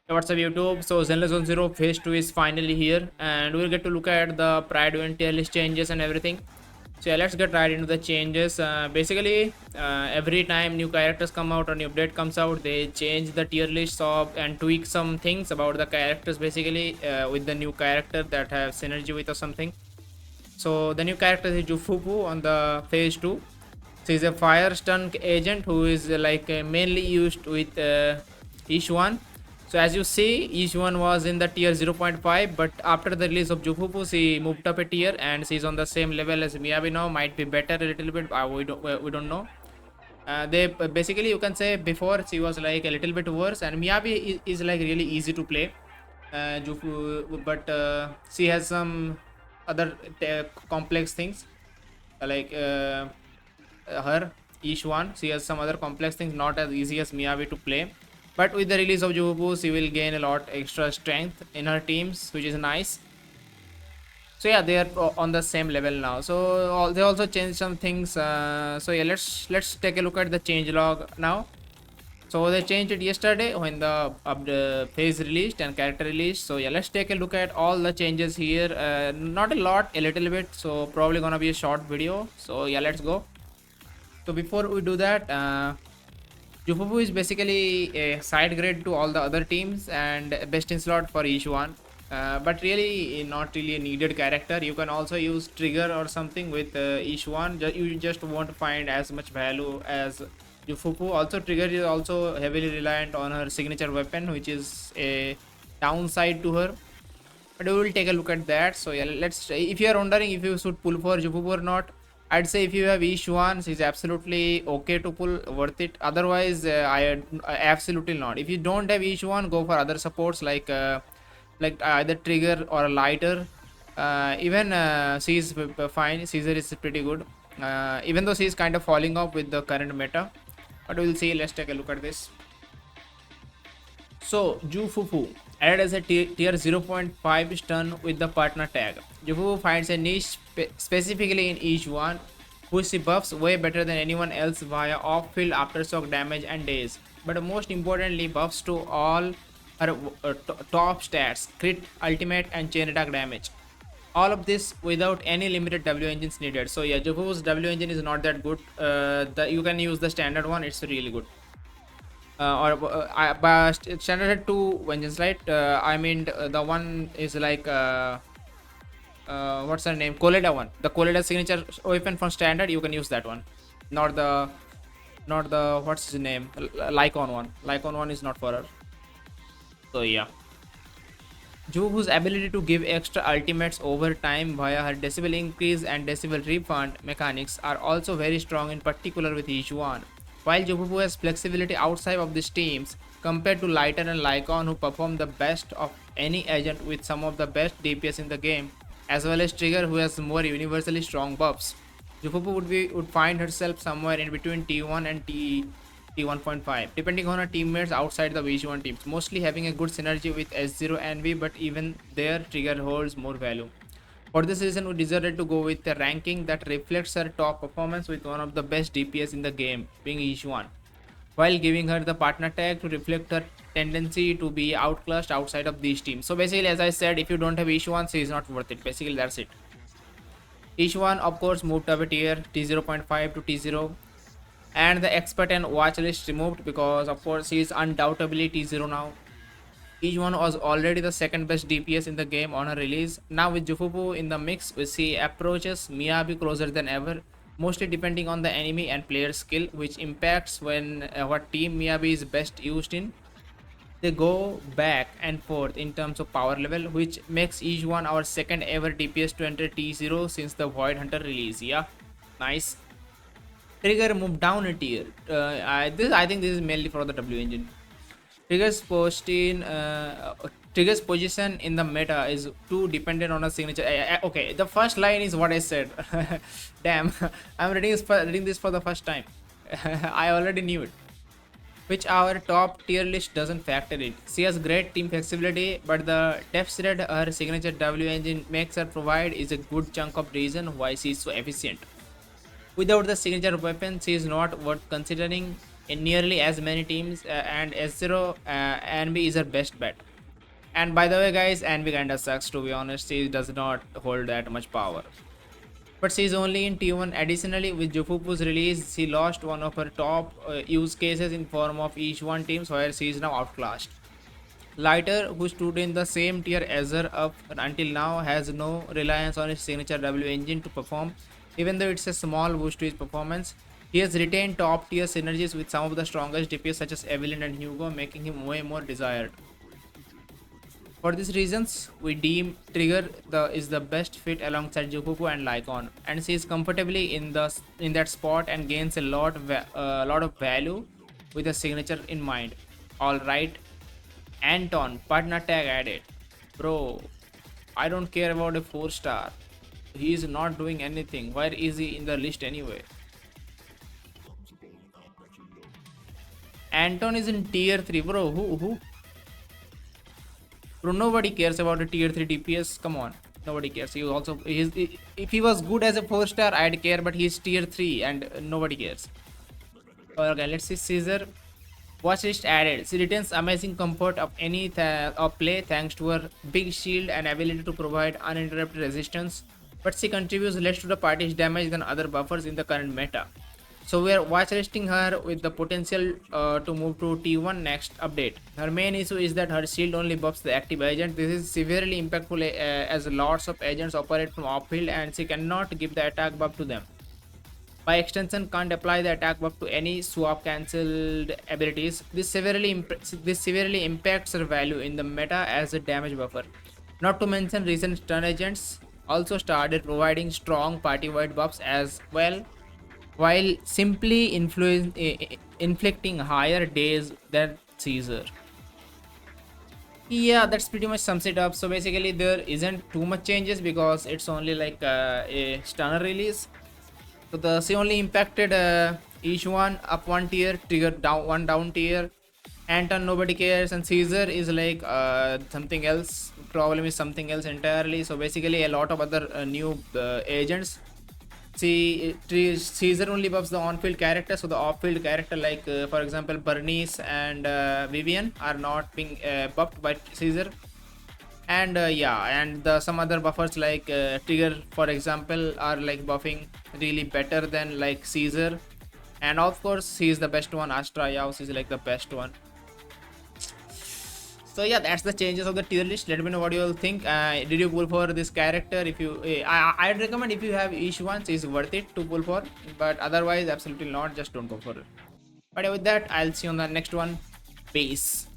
Hey, what's up YouTube? So ZZZ phase 2 is finally here and we'll get to look at the Prydwen tier list changes and everything. So yeah, let's get right into the changes. Basically, every time new characters come out or new update comes out, they change the tier list of and tweak some things about the characters basically with the new character that have synergy with or something. So the new character is Jufufu on the phase 2. So he's a fire stun agent who is mainly used with Yixuan. So as you see, Yixuan was in the tier 0.5, but after the release of Jufufu, she moved up a tier and she's on the same level as Miyabi now. Might be better a little bit. We don't know. They basically, you can say, before she was like a little bit worse, and Miyabi is like really easy to play. Jufu, but she has some other complex things like her Yixuan. She has some other complex things, not as easy as Miyabi to play. But with the release of Jufufu, she will gain a lot extra strength in her teams, which is nice. So yeah, they are on the same level now. So they also changed some things. So yeah, let's take a look at the change log now. So they changed it yesterday when the phase released and character released. So yeah, let's take a look at all the changes here. Not a lot, a little bit. So probably gonna be a short video. So yeah, let's go. So before we do that, Jufufu is basically a side grade to all the other teams and best in slot for each one. But really not really a needed character. You can also use trigger or something with each one. You just won't find as much value as Jufufu. Also trigger is also heavily reliant on her signature weapon, which is a downside to her, but we will take a look at that. So yeah, let's, if you are wondering if you should pull for Jufufu or not, I'd say if you have Yixuan, she's absolutely okay to pull, worth it. Otherwise I absolutely not. If you don't have Yixuan, go for other supports like either trigger or a lighter. Even she's fine. ZZZ is pretty good, even though she's kind of falling off with the current meta, but we'll see. Let's take a look at this. So Jufufu added as a tier 0.5 stun with the partner tag. Jufufu finds a niche specifically in each one, which she buffs way better than anyone else via off-field aftershock damage and daze. But most importantly, buffs to all her top stats, crit, ultimate and chain attack damage. All of this without any limited W engines needed. So yeah, Jufufu's W engine is not that good. You can use the standard one, it's really good. But standard had two engines, right? I mean the one is like what's her name, Koleda one, the Koleda signature weapon from standard. You can use that one, not the what's his name, Lycon one is not for her. So yeah, Jufu's ability to give extra ultimates over time via her decibel increase and decibel refund mechanics are also very strong, in particular with Yixuan. While Jufufu has flexibility outside of these teams, compared to Lighter and Lycon, who perform the best of any agent with some of the best DPS in the game, as well as Trigger, who has more universally strong buffs, Jufufu would find herself somewhere in between T1 and T1.5, depending on her teammates outside the Yixuan teams, mostly having a good synergy with S0 and V, but even there, Trigger holds more value. For this reason, we decided to go with a ranking that reflects her top performance with one of the best DPS in the game, being Yixuan, while giving her the partner tag to reflect her tendency to be outclassed outside of these teams. So basically, as I said, if you don't have Yixuan, she is not worth it. Basically, that's it. Yixuan, of course, moved up a tier T0.5 to T0, and the expert and watch list removed because, of course, she is undoubtedly T0 now. Each one was already the second best DPS in the game on her release. Now with Jufufu in the mix, we see approaches Miyabi closer than ever, mostly depending on the enemy and player skill, which impacts when what team Miyabi is best used in. They go back and forth in terms of power level, which makes each one our second ever DPS to enter T0 since the Void Hunter release. Yeah, nice. Trigger moved down a tier. I think this is mainly for the W engine. Trigger's posting, Trigger's position in the meta is too dependent on a signature. Okay, the first line is what I said. Damn, I'm reading this for the first time. I already knew it. Which our top tier list doesn't factor in. She has great team flexibility, but the depth that her signature W engine makes her provide is a good chunk of reason why she is so efficient. Without the signature weapon, she is not worth considering in nearly as many teams, and zzzero NB is her best bet. And by the way, guys, NB kinda sucks, to be honest. She does not hold that much power. But she's only in T1. Additionally, with Jufufu's release, she lost one of her top use cases in form of Yixuan teams, where she is now outclassed. Lighter, who stood in the same tier as her up until now, has no reliance on his signature W engine to perform, even though it's a small boost to his performance. He has retained top tier synergies with some of the strongest DPS such as Evelyn and Hugo, making him way more desired. For these reasons, we deem Trigger is the best fit alongside Jufufu and Lycon, and she is comfortably in that spot and gains a lot of value with a signature in mind. All right, Anton, partner tag added. Bro, I don't care about a 4-star. He is not doing anything. Where is he in the list anyway? Anton is in tier 3, bro. Who? Bro, nobody cares about a tier 3 DPS. Come on, nobody cares. If he was good as a 4-star, I'd care, but he's tier 3 and nobody cares. Okay, let's see ZZZ. Watch list added. She retains amazing comfort of any of play thanks to her big shield and ability to provide uninterrupted resistance, but she contributes less to the party's damage than other buffers in the current meta. So we are watchlisting her with the potential to move to T1 next update. Her main issue is that her shield only buffs the active agent. This is severely impactful as lots of agents operate from off-field and she cannot give the attack buff to them. By extension, can't apply the attack buff to any swap cancelled abilities. This severely impacts her value in the meta as a damage buffer. Not to mention, recent stun agents also started providing strong party-wide buffs as well, while simply inflicting higher days than ZZZ. Yeah, that's pretty much sums it up. So basically, there isn't too much changes because it's only like a stunner release. So she only impacted Yixuan up 1 tier, Trigger down 1 down tier. Anton nobody cares, and ZZZ is like something else. Problem is something else entirely. So basically, a lot of other new agents. ZZZ only buffs the on-field character, so the off-field character like for example Bernice and Vivian are not being buffed by ZZZ. And yeah, and some other buffers like Trigger for example are like buffing really better than like ZZZ. And of course he is the best one. Astra Yaos is like the best one. So yeah, that's the changes of the tier list. Let me know what you all think. Did you pull for this character? If you I'd recommend, if you have Yixuan, it's worth it to pull for, but otherwise absolutely not, just don't go for it. But yeah, with that, I'll see you on the next one. Peace.